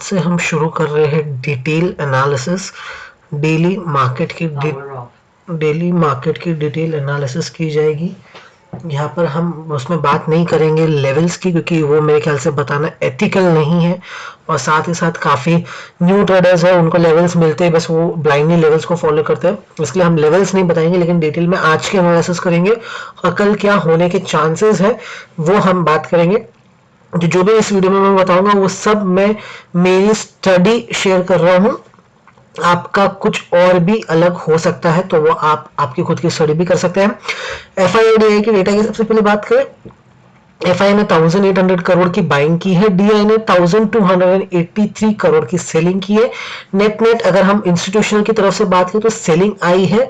से हम शुरू कर रहे हैं डिटेल एनालिसिस। डेली मार्केट की डिटेल एनालिसिस की जाएगी। यहाँ पर हम उसमें बात नहीं करेंगे लेवल्स की, क्योंकि वो मेरे ख्याल से बताना एथिकल नहीं है, और साथ ही साथ काफ़ी न्यू ट्रेडर्स हैं, उनको लेवल्स मिलते हैं, बस वो ब्लाइंडली लेवल्स को फॉलो करते हैं, इसलिए हम लेवल्स नहीं बताएंगे, लेकिन डिटेल में आज के एनालिसिस करेंगे और कल क्या होने के चांसेस है वो हम बात करेंगे। जो भी इस वीडियो में मैं बताऊंगा वो सब मैं मेरी स्टडी शेयर कर रहा हूँ। आपका कुछ और भी अलग हो सकता है, तो वो आप आपकी खुद की स्टडी भी कर सकते हैं। एफआईआईडीआई की डेटा की सबसे पहले बात करें। एफआई ने 1800 करोड़ की बाइंग की है, डीआई ने 1283 करोड़ की सेलिंग की है। नेट अगर हम इंस्टीट्यूशनल की तरफ से बात करें तो सेलिंग आई है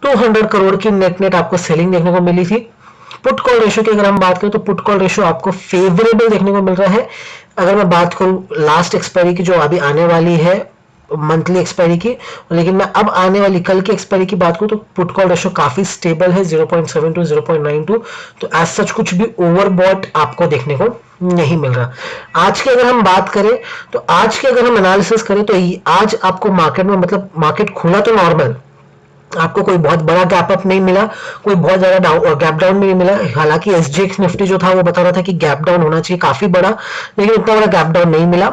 200 करोड़ की नेट आपको सेलिंग देखने को मिली थी। पुट कॉल रेशियो की अगर हम बात करें तो पुट कॉल रेशियो आपको फेवरेबल देखने को मिल रहा है। अगर मैं बात करूं लास्ट एक्सपायरी की जो अभी आने वाली है मंथली एक्सपायरी की, लेकिन मैं अब आने वाली कल की एक्सपायरी की बात करूं तो पुट कॉल रेशियो काफी स्टेबल है 0.72 0.92, तो एज सच कुछ भी ओवरबॉट आपको देखने को नहीं मिल रहा। आज की अगर हम बात करें तो आज के अगर हम एनालिसिस करें तो आज आपको मार्केट में मतलब मार्केट खुला तो नॉर्मल, आपको कोई बहुत बड़ा गैप अप नहीं मिला, कोई बहुत ज्यादा गैप डाउन भी नहीं मिला। हालांकि एसजीएक्स निफ्टी जो था वो बता रहा था कि गैप डाउन होना चाहिए काफी बड़ा, लेकिन इतना बड़ा गैप डाउन नहीं मिला।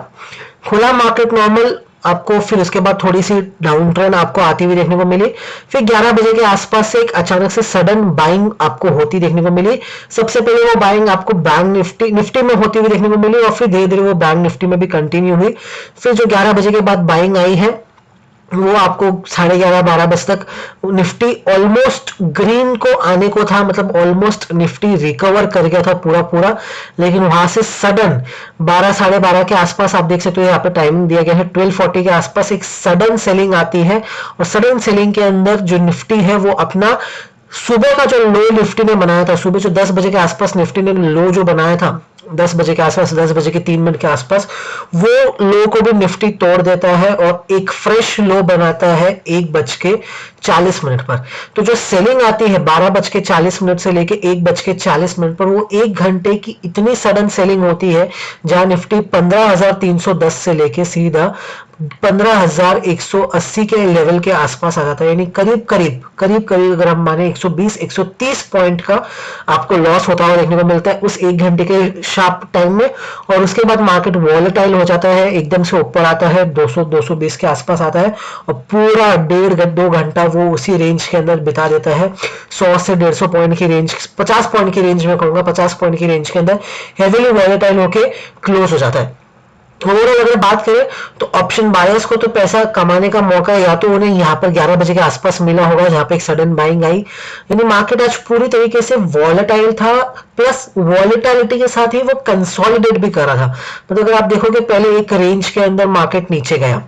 खुला मार्केट नॉर्मल आपको, फिर उसके बाद थोड़ी सी डाउन ट्रेंड आपको आती हुई देखने को मिली, फिर 11 बजे के आसपास से एक अचानक से सडन बाइंग आपको होती देखने को मिली। सबसे पहले वो बाइंग आपको बैंक निफ्टी में होती हुई देखने को मिली, और फिर धीरे धीरे वो बैंक निफ्टी में भी कंटिन्यू हुई। फिर जो 11 बजे के बाद बाइंग आई है वो आपको 11:30-12 बजे तक निफ्टी ऑलमोस्ट ग्रीन को आने को था, मतलब ऑलमोस्ट निफ्टी रिकवर कर गया था पूरा पूरा, लेकिन वहां से सडन 12-12:30 के आसपास आप देख सकते हो यहाँ पे टाइमिंग दिया गया है 12:40 के आसपास एक सडन सेलिंग आती है, और सडन सेलिंग के अंदर जो निफ्टी है वो अपना सुबह का जो लो निफ्टी ने बनाया था, सुबह जो 10 बजे के आसपास निफ्टी ने लो जो बनाया था 10 बजे के आसपास, 10 बजे के 3 मिनट के आसपास, वो लो को भी निफ्टी तोड़ देता है और एक फ्रेश लो बनाता है 1:40 पर। तो जो सेलिंग आती है 12:40 से लेके 1:40 पर, वो 1 घंटे की इतनी सडन सेलिंग होती है जहां निफ्टी 15,310 से लेके सीधा 15,180 के लेवल के आसपास आ जाता है, यानी करीब करीब अगर हम माने 120-130 पॉइंट का आपको लॉस होता हुआ देखने को मिलता है उस 1 घंटे के शार्प टाइम में। और उसके बाद मार्केट वॉलेटाइल हो जाता है, एकदम से ऊपर आता है 200-220 के आसपास आता है, और पूरा 1.5-2 घंटा वो उसी रेंज के अंदर बिता देता है। 100 से 150 पॉइंट की रेंज, 50 पॉइंट की रेंज में कहूंगा, 50 पॉइंट की रेंज के अंदर हेवीली वॉलेटाइल होके क्लोज हो जाता है। ओवरऑल अगर बात करें तो ऑप्शन बायर्स को तो पैसा कमाने का मौका या तो उन्हें यहाँ पर 11 बजे के आसपास मिला होगा जहां पे एक सडन बाइंग आई, यानी मार्केट आज पूरी तरीके से वॉलेटाइल था, प्लस वॉलेटिलिटी के साथ ही वो कंसोलिडेट भी कर रहा था। मतलब अगर आप देखोगे पहले एक रेंज के अंदर मार्केट नीचे गया,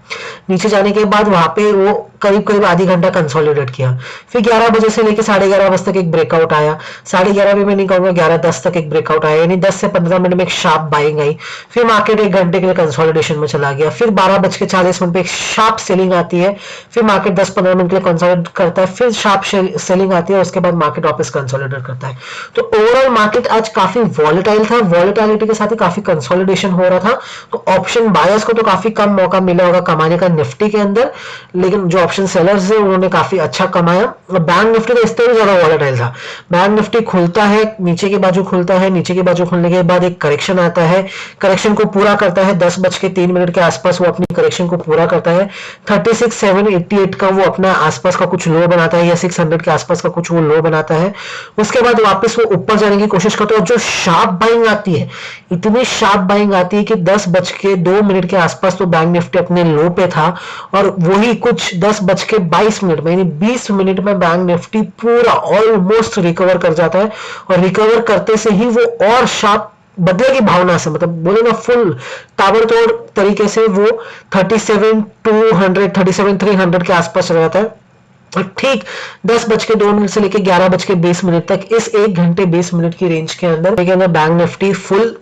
नीचे जाने के बाद वहां पे वो करीब आधी घंटा कंसोलिडेट किया, फिर 11 बजे से लेकर 11:30 बजे तक एक ब्रेकआउट आया, 11:30 भी मैं नहीं कहूंगा 11:10 तक एक ब्रेकआउट आया, यानी 10 से 15 मिनट में एक शार्प बाइंग आई, फिर मार्केट 1 घंटे के लिए कंसोलिडेशन में चला गया, फिर 12:40 पे एक शार्प सेलिंग आती है, फिर मार्केट 10-15 मिनट के लिए कंसोलिडेट करता है, फिर शार्प सेलिंग आती है, उसके बाद मार्केट वापस कंसोलिडेट करता है। तो ओवरऑल मार्केट आज काफी वॉलेटाइल था, वॉलेटिलिटी के साथ ही काफी कंसोलिडेशन हो रहा था, तो ऑप्शन बायर्स को तो काफी कम मौका मिला होगा कमाने का निफ्टी के अंदर, लेकिन जो ऑप्शन सेलर्स है उन्होंने काफी अच्छा कमाया। बैंक निफ्टी तो इससे भी ज्यादा वॉलेटाइल था। बैंक निफ्टी खुलता है, नीचे की बाजू खुलता है, नीचे की बाजू खुलने के बाद एक करेक्शन आता है, करेक्शन को पूरा करता है 10:03 के आसपास, वो अपनी करेक्शन को पूरा करता है 36,788 का वो अपना आसपास का कुछ लो बनाता है, या 600 के आसपास का कुछ वो लो बनाता है। उसके बाद वापस वो ऊपर जाने की कोशिश करता है, और जो शार्प बाइंग आती है, इतनी शार्प बाइंग आती है कि 10:02 के आसपास तो बैंक निफ्टी अपने लो पे था, और वही कुछ 10:22 में, यानी 20 मिनट में बैंक निफ्टी पूरा ऑलमोस्ट रिकवर कर जाता है, और रिकवर करते से ही वो और शार्प बदले की भावना से, मतलब बोले ना फुल ताबड़तोड़ तरीके से वो 37,200 37,300 के आसपास चला जाता है। ठीक 10:02 से लेकर 11:20 तक इस 1 घंटे 20 मिनट की रेंज के अंदर बैंक निफ्टी फुल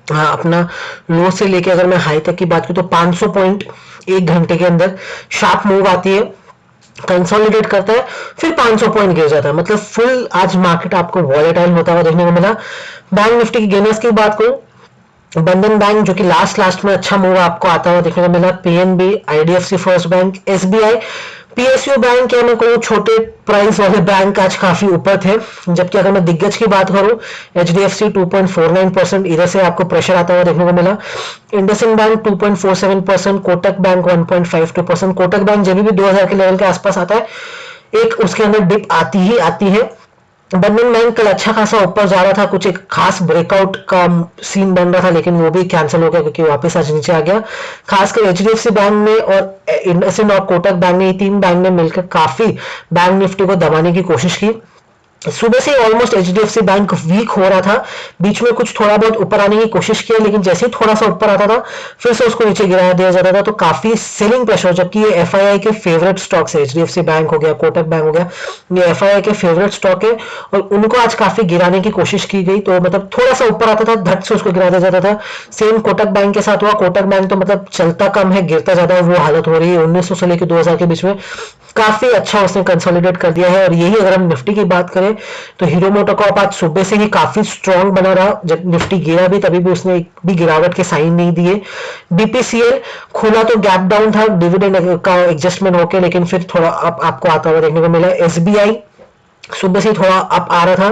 अपना लो से लेके अगर मैं हाई तक की बात करूं तो 500 पॉइंट 1 घंटे के अंदर शार्प मूव आती है, कंसोलिडेट करता है, फिर 500 पॉइंट गिर जाता है। मतलब फुल आज मार्केट आपको वॉलेटाइल होता हुआ देखने को मिला। बैंक निफ्टी की गेनर्स की बात करूं बंधन बैंक जो कि लास्ट में अच्छा मूव आपको आता हुआ देखने को मिला, PNB, IDFC first bank, SBI, PSU bank या मैं कहूँ छोटे प्राइस वाले बैंक आज काफी ऊपर थे। जबकि अगर मैं दिग्गज की बात करूं, एचडीएफसी 2.49%, इधर से आपको प्रेशर आता हुआ देखने को मिला। IndusInd bank 2.47%, Kotak bank 1.52%। Kotak bank जब भी 2000 के लेवल के आसपास आता है एक उसके अंदर डिप आती है। बंधन बैंक कल अच्छा खासा ऊपर जा रहा था, कुछ एक खास ब्रेकआउट का सीन बन रहा था, लेकिन वो भी कैंसिल हो गया क्योंकि वापस आज नीचे आ गया। खासकर एचडीएफसी बैंक ने और इंडसइंड और कोटक बैंक ने, ये तीन बैंक ने मिलकर काफी बैंक निफ्टी को दबाने की कोशिश की। सुबह से ऑलमोस्ट एचडीएफसी बैंक वीक हो रहा था, बीच में कुछ थोड़ा बहुत ऊपर आने की कोशिश की, लेकिन जैसे ही थोड़ा सा ऊपर आता था फिर से उसको नीचे गिरा दिया जाता था, तो काफी सेलिंग प्रेशर। जबकि ये एफआईआई के फेवरेट स्टॉक्स है, एचडीएफसी बैंक हो गया, कोटक बैंक हो गया, ये एफआईआई के फेवरेट स्टॉक है और उनको आज काफी गिराने की कोशिश की गई। तो मतलब थोड़ा सा ऊपर आता था धट से उसको गिरा दिया जाता था। सेम कोटक बैंक के साथ हुआ। कोटक बैंक तो मतलब चलता कम है गिरता ज्यादा है, वो हालत हो रही है। 1900 से लेकर 2000 के बीच में काफी अच्छा उसने कंसोलिडेट कर दिया है। और यही अगर हम निफ्टी की बात करें तो हीरो मोटोकॉर्प आज सुबह से ही काफी स्ट्रांग बना रहा, जब निफ्टी गिरा भी तभी भी उसने एक भी गिरावट के साइन नहीं दिए। बीपीसीएल खुला तो गैप डाउन था डिविडेंड का एडजस्टमेंट होके, लेकिन फिर थोड़ा आपको आता हुआ देखने को मिला। एसबीआई सुबह से थोड़ा अप आ रहा था,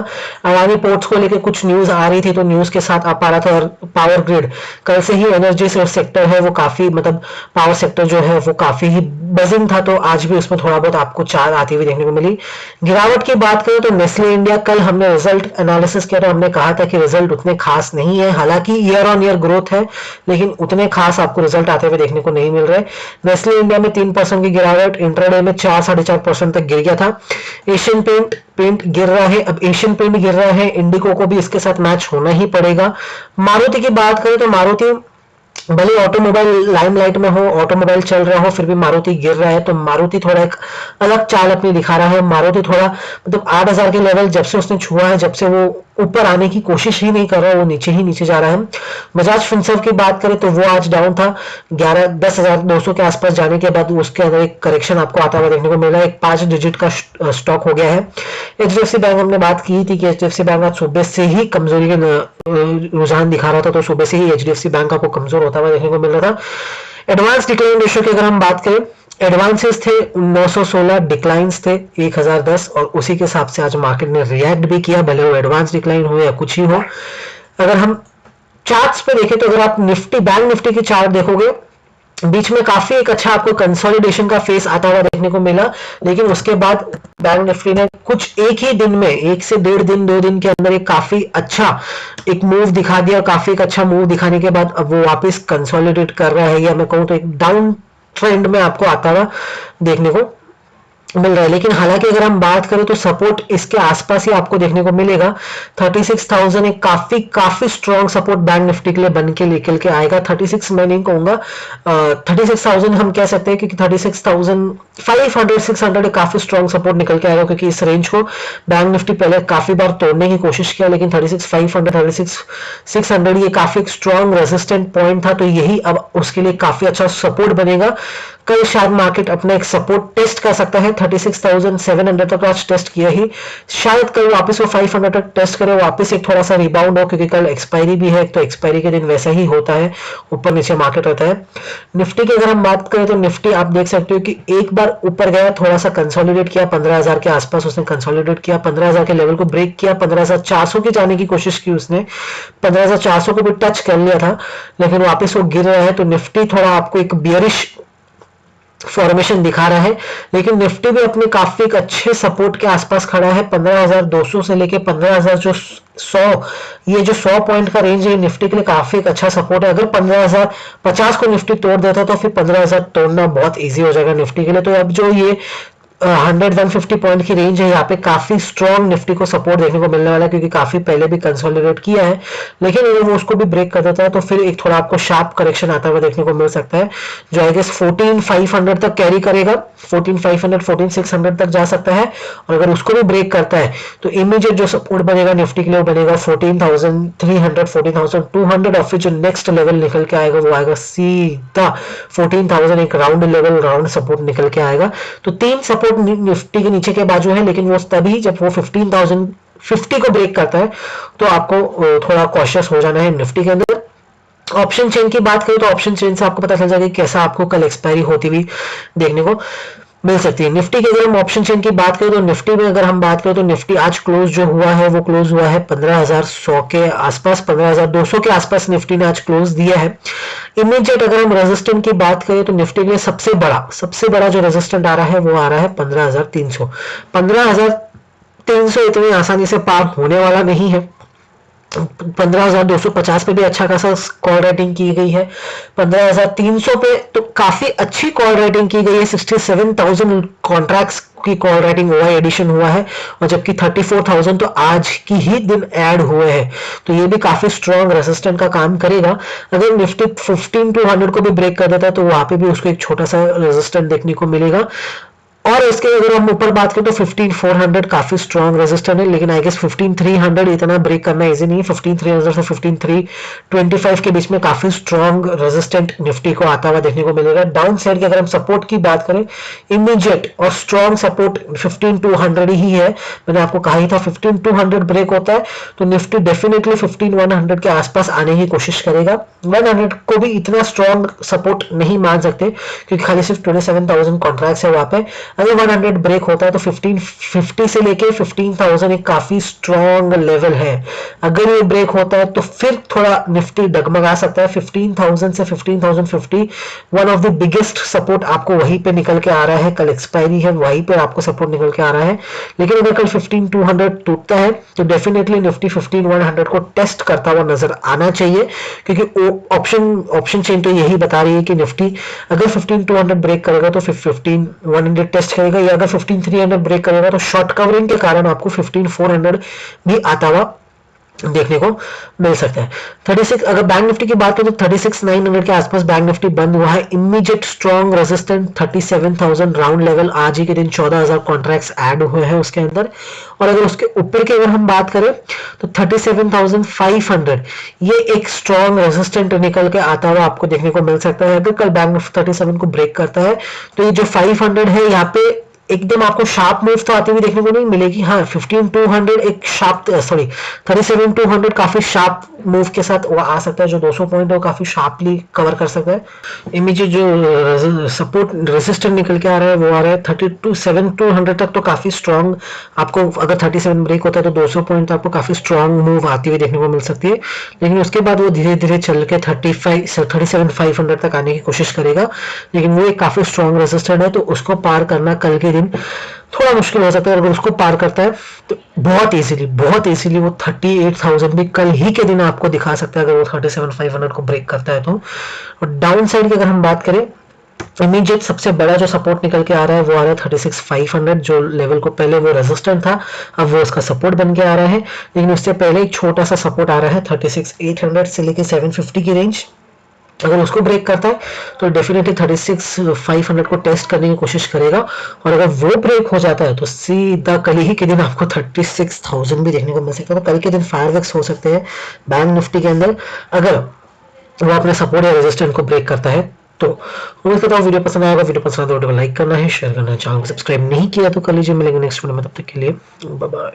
अडानी पोर्ट्स को लेकर कुछ न्यूज आ रही थी तो न्यूज के साथ अप आ रहा था। और पावर ग्रिड कल से ही एनर्जी सेक्टर है वो काफी मतलब पावर सेक्टर जो है वो काफी ही बजिंग था, तो आज भी उसमें थोड़ा बहुत आपको चाल आती हुई देखने को मिली। गिरावट की बात करें तो नेस्ले इंडिया, कल हमने रिजल्ट एनालिसिस किया तो हमने कहा था कि रिजल्ट उतने खास नहीं है, हालांकि ईयर ऑन ईयर ग्रोथ है लेकिन उतने खास आपको रिजल्ट आते हुए देखने को नहीं मिल रहे। नेस्ले इंडिया में 3% की गिरावट, इंट्राडे में 4-4.5% तक गिर गया था। एशियन पेंट गिर रहा है, अब एशियन पेंट गिर रहा है, इंडिको को भी इसके साथ मैच होना ही पड़ेगा। मारुति की बात करें तो मारुति भले ऑटोमोबाइल लाइमलाइट में हो, ऑटोमोबाइल चल रहा हो, फिर भी मारुति गिर रहा है, तो मारुति थोड़ा एक अलग चाल अपनी दिखा रहा है। मारुति थोड़ा मतलब 8000 के लेवल जब से उसने छुआ है, जब से वो ऊपर आने की कोशिश ही नहीं कर रहा, वो नीचे ही नीचे जा रहा है। बजाज फिनसर्व की बात करें तो वो आज डाउन था, 10,200 के आसपास जाने के बाद उसके अंदर एक करेक्शन आपको आता हुआ देखने को मिला, एक 5 डिजिट का स्टॉक हो गया है। एचडीएफसी बैंक हमने बात की थी कि एचडीएफसी बैंक आज सुबह से ही कमजोरी के रुझान दिखा रहा था, तो सुबह से ही एचडीएफसी बैंक आपको कमजोर होता हुआ देखने को मिल रहा था। एडवांस डिक्लाइन रेशियो की अगर हम बात करें, एडवांसेस थे 916, डिक्लाइंस थे 1010 और उसी के हिसाब से आज मार्केट ने रिएक्ट भी किया, भले वो एडवांस डिक्लाइन हो या कुछ ही हो। अगर हम चार्ट्स पे देखें तो अगर आप निफ्टी बैंक निफ्टी की चार्ट देखोगे, बीच में काफी एक अच्छा आपको कंसोलिडेशन का फेस आता हुआ देखने को मिला, लेकिन उसके बाद बैंक निफ्टी ने कुछ एक ही दिन में 1 से 1.5 दिन 2 दिन के अंदर एक काफी अच्छा एक मूव दिखा दिया। काफी एक अच्छा मूव दिखाने के बाद अब वो वापस कंसोलिडेट कर रहा है, या मैं कहूँ तो एक डाउन ट्रेंड में आपको आता हुआ देखने को मिल रहा है। लेकिन हालांकि अगर हम बात करें तो सपोर्ट इसके आसपास ही आपको देखने को मिलेगा। 36,000 एक काफी काफी स्ट्रॉन्ग सपोर्ट बैंक निफ्टी के लिए बन के निकल के आएगा। 36 मैं नहीं कहूंगा, 36,000 हम कह सकते हैं, क्योंकि 36,500 600 काफी स्ट्रॉन्ग सपोर्ट निकल के आएगा, क्योंकि इस रेंज को बैंक निफ्टी पहले काफी बार तोड़ने की कोशिश किया, लेकिन 36,500 36,600 ये काफी स्ट्रॉन्ग रेजिस्टेंट पॉइंट था, तो यही अब उसके लिए काफी अच्छा सपोर्ट बनेगा। कल शायद मार्केट अपना एक सपोर्ट टेस्ट कर सकता है, 36,700 तक आज टेस्ट किया ही, शायद कल वापस वो 500 तक टेस्ट करे, वापस एक थोड़ा सा रिबाउंड हो, क्योंकि कल एक्सपायरी भी है, तो एक्सपायरी के दिन वैसा ही होता है, ऊपर नीचे मार्केट रहता है। निफ्टी की अगर हम बात करें तो निफ्टी आप देख सकते हो कि एक बार ऊपर गया, थोड़ा सा कंसोलिडेट किया, 15,000 के आसपास उसने कंसोलिडेट किया, 15,000 के लेवल को ब्रेक किया, 15,400 की जाने की कोशिश की उसने, 15,400 को भी टच कर लिया था, लेकिन वापस वो गिर रहा है। तो निफ्टी थोड़ा आपको एक बियरिश फॉर्मेशन दिखा रहा है, लेकिन निफ्टी भी अपने काफी एक अच्छे सपोर्ट के आसपास खड़ा है। 15,200 से लेके 15,000 जो 100, ये जो 100 पॉइंट का रेंज है निफ्टी के लिए काफी एक अच्छा सपोर्ट है। अगर 15,050 को निफ्टी तोड़ देता तो फिर 15,000 तोड़ना बहुत इजी हो जाएगा निफ्टी के लिए। तो अब जो ये 100-150 पॉइंट की रेंज है, यहाँ पे काफी स्ट्रॉन्ग निफ्टी को सपोर्ट देखने को मिलने वाला है, क्योंकि काफी पहले भी कंसोलिडेट किया है, लेकिन अगर वो उसको भी ब्रेक कर देता है तो फिर एक थोड़ा आपको शार्प करेक्शन आता हुआ देखने को मिल सकता है, जो आई गेस 14,500 तक कैरी करेगा, 14,500 14,600 तक जा सकता है। और अगर उसको भी ब्रेक करता है तो इमीडिएट जो सपोर्ट बनेगा निफ्टी के लिए वो बनेगा 14,300 14,200, और फिर जो नेक्स्ट लेवल निकल के आएगा वो आएगा सीधा 14,000, एक राउंड लेवल राउंड सपोर्ट निकल के आएगा। तो 3 सपोर्ट निफ्टी के नीचे के बाजू है, लेकिन वो तभी जब वो 15,050 को ब्रेक करता है, तो आपको थोड़ा कॉशियस हो जाना है निफ्टी के अंदर। ऑप्शन चेन की बात करें तो ऑप्शन चेन से आपको पता चल जाएगा कि कैसा आपको कल एक्सपायरी होती हुई देखने को मिल सकती है। निफ्टी की अगर हम ऑप्शन चेन की बात करें तो निफ्टी में अगर हम बात करें तो निफ्टी आज क्लोज जो हुआ है वो क्लोज हुआ है 15,100 के आसपास, 15,200 के आसपास निफ्टी ने आज क्लोज दिया है। इमीडिएट अगर हम रेजिस्टेंट की बात करें तो निफ्टी के लिए सबसे बड़ा जो रेजिस्टेंट आ रहा है वो आ रहा है 15,300। 15,300 इतनी आसानी से पार होने वाला नहीं है। 15,250 पे भी अच्छा खासा कॉल रेटिंग की गई है। 15,300 पे तो काफी अच्छी कॉल रेटिंग की गई है। 67,000 कॉन्ट्रैक्ट्स की कॉल रेटिंग हुआ है, एडिशन हुआ है, और जबकि 34,000 तो आज की ही दिन ऐड हुए हैं। तो ये भी काफी स्ट्रॉन्ग रेजिस्टेंट का काम करेगा। अगर निफ्टी 15,200 को भी ब्रेक कर देता है तो वहां पे भी उसको एक छोटा सा रेजिस्टेंट देखने को मिलेगा। और इसके अगर हम ऊपर बात करें तो 15,400 काफी स्ट्रॉन्ग रेजिस्टेंट है, लेकिन आई गेस 15,300 इतना ब्रेक करना इजी नहीं है। 15,300 से 15,325 के बीच में काफी स्ट्रॉन्ग रेजिस्टेंट निफ्टी को आता हुआ देखने को मिलेगा। डाउन साइड की अगर हम सपोर्ट की बात करें, इमीडिएट और स्ट्रॉन्ग सपोर्ट 15,200 ही है। मैंने आपको कहा ही था 15,200 ब्रेक होता है तो निफ्टी डेफिनेटली 15,100 के आसपास आने की कोशिश करेगा। 100 को भी इतना स्ट्रॉन्ग सपोर्ट नहीं मान सकते क्योंकि खाली सिर्फ 27,000 कॉन्ट्रैक्ट्स है वहां पे। अगर 100 ब्रेक होता है तो 1550 से लेके 15,000 एक काफी स्ट्रॉन्ग लेवल है। अगर ये ब्रेक होता है तो फिर थोड़ा निफ्टी डगमगा सकता है। 15,000 से 15,050 one of the biggest support आपको वहीं पे निकल के आ रहा है। कल एक्सपायरी है, वहीं पे आपको सपोर्ट निकल के आ रहा है। लेकिन अगर कल 15,200 टूटता है तो डेफिनेटली निफ्टी 15,100 को टेस्ट करता हुआ नजर आना चाहिए, क्योंकि ऑप्शन चेन तो यही बता रही है कि निफ्टी अगर 15,200 ब्रेक करेगा तो 15,100 टेस्ट करेगा, या अगर 15,300 ब्रेक करेगा तो शॉर्ट कवरिंग के कारण आपको 15,400 भी आता हुआ देखने को मिल सकता है। 36 अगर बैंक निफ्टी की बात करें तो 36,900 के आसपास बैंक निफ्टी बंद हुआ है। Immediate strong resistant 37,000 round level, आज ही के दिन 14,000 कॉन्ट्रैक्ट्स ऐड हुए हैं उसके अंदर। और अगर उसके ऊपर की अगर हम बात करें तो 37,500 ये एक स्ट्रॉन्ग रेजिस्टेंट निकल के आता हुआ आपको देखने को मिल सकता है। अगर कल बैंक निफ्टी 37 को ब्रेक करता है तो ये जो 500 है यहाँ पे एकदम आपको शार्प मूव तो आती हुई देखने को नहीं मिलेगी। हाँ, 15,200 एक शार्प 37,200 काफी शार्प मूव के साथ वो आ सकता है। जो 200 पॉइंट है वो काफी शार्पली कवर कर सकता है। इमीडिएट जो सपोर्ट रेजिस्टेंट निकल के आ रहा है वो आ रहा है 32,700 तक, तो काफी स्ट्रॉन्ग आपको अगर 37 ब्रेक होता है तो 200 पॉइंट आपको काफी स्ट्रॉन्ग मूव आती हुई देखने को मिल सकती है। लेकिन उसके बाद वो धीरे धीरे चल के 37,500 तक आने की कोशिश करेगा, लेकिन वो एक काफी स्ट्रॉन्ग रेजिस्टेंट है तो उसको पार करना कल के दिन थोड़ा मुश्किल हो सकता है। अगर उसको पार करता है तो बहुत इजीली वो 38,000 भी कल ही के दिन आपको दिखा सकता है अगर वो 37,500 को ब्रेक करता है तो। और डाउन साइड की अगर हम बात करें, इमीडिएट सबसे बड़ा जो सपोर्ट निकल के आ रहा है वो आ रहा है 36,500, जो लेवल को पहले वो रेजिस्टेंट था अब वो उसका सपोर्ट बन के आ रहा है। लेकिन उससे पहले एक छोटा सा सपोर्ट आ रहा है 36,800 से लेके 750 की रेंज। अगर उसको ब्रेक करता है तो डेफिनेटली 36,500 को टेस्ट करने की कोशिश करेगा। और अगर वो ब्रेक हो जाता है तो सीधा कल ही के दिन आपको 36,000 भी देखने को मिल सकता है। तो कल के दिन फायरवर्क्स हो सकते हैं बैंक निफ्टी के अंदर अगर वो अपने सपोर्ट या रेजिस्टेंट को ब्रेक करता है तो। उम्मीद करता हूँ वीडियो पसंद आएगा। वीडियो पसंद आए तो वीडियो को लाइक करना है, शेयर करना है, चैनल को सब्सक्राइब नहीं किया तो कर लीजिए। मिलेंगे नेक्स्ट वीडियो में, तब तक के लिए बाय बाय।